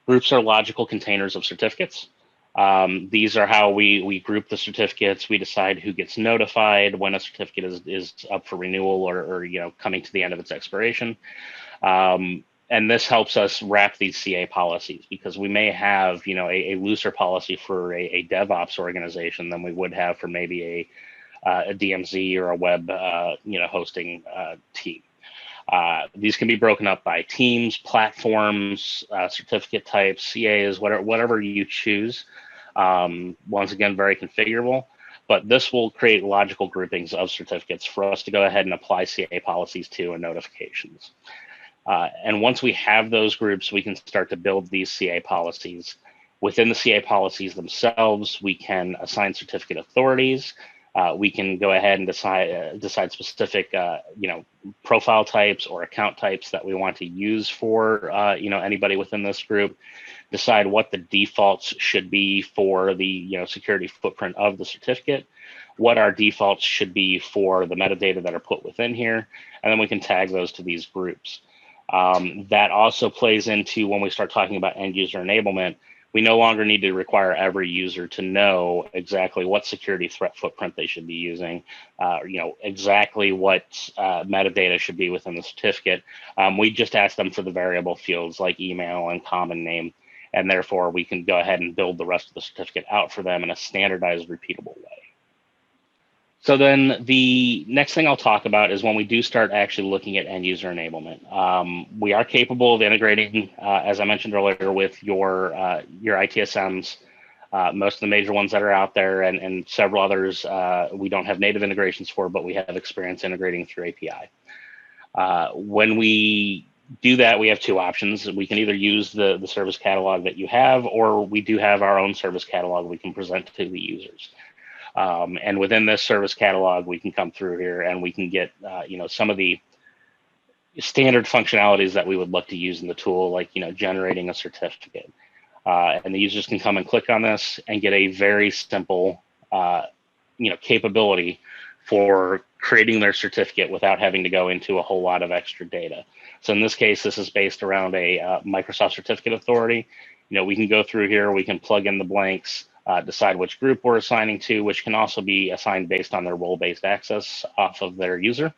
Groups are logical containers of certificates. These are how we group the certificates. We decide who gets notified when a certificate is up for renewal or coming to the end of its expiration. And this helps us wrap these CA policies, because we may have a looser policy for a DevOps organization than we would have for maybe a DMZ or a web hosting team. These can be broken up by teams, platforms, certificate types, CAs, whatever you choose. Once again, very configurable, but this will create logical groupings of certificates for us to go ahead and apply CA policies to and notifications. And once we have those groups, we can start to build these CA policies. Within the CA policies themselves, we can assign certificate authorities. We can go ahead and decide specific, profile types or account types that we want to use for, anybody within this group. Decide what the defaults should be for the, security footprint of the certificate, what our defaults should be for the metadata that are put within here, and then we can tag those to these groups. That also plays into when we start talking about end user enablement. We no longer need to require every user to know exactly what security threat footprint they should be using, exactly what metadata should be within the certificate. We just ask them for the variable fields like email and common name, and therefore we can go ahead and build the rest of the certificate out for them in a standardized, repeatable way. So then the next thing I'll talk about is when we do start actually looking at end user enablement. We are capable of integrating, as I mentioned earlier, with your ITSMs, most of the major ones that are out there, and several others we don't have native integrations for, but we have experience integrating through API. When we do that, we have two options. We can either use the service catalog that you have, or we do have our own service catalog we can present to the users. And within this service catalog, we can come through here and we can get, some of the standard functionalities that we would look to use in the tool, like, generating a certificate. And the users can come and click on this and get a very simple, capability for creating their certificate without having to go into a whole lot of extra data. So in this case, this is based around a Microsoft Certificate Authority. We can go through here, we can plug in the blanks, decide which group we're assigning to, which can also be assigned based on their role-based access off of their user.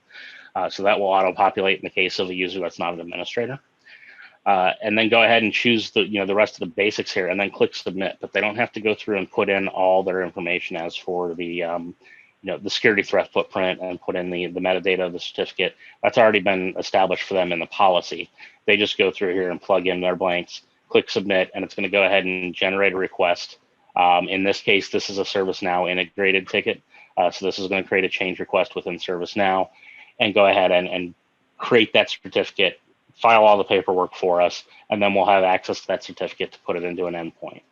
So that will auto-populate in the case of a user that's not an administrator. And then go ahead and choose the rest of the basics here, and then click submit. But they don't have to go through and put in all their information as for the the security threat footprint and put in the metadata of the certificate. That's already been established for them in the policy. They just go through here and plug in their blanks, click submit, and it's going to go ahead and generate a request. In this case, this is a ServiceNow integrated ticket. So this is going to create a change request within ServiceNow and go ahead and create that certificate, file all the paperwork for us, and then we'll have access to that certificate to put it into an endpoint.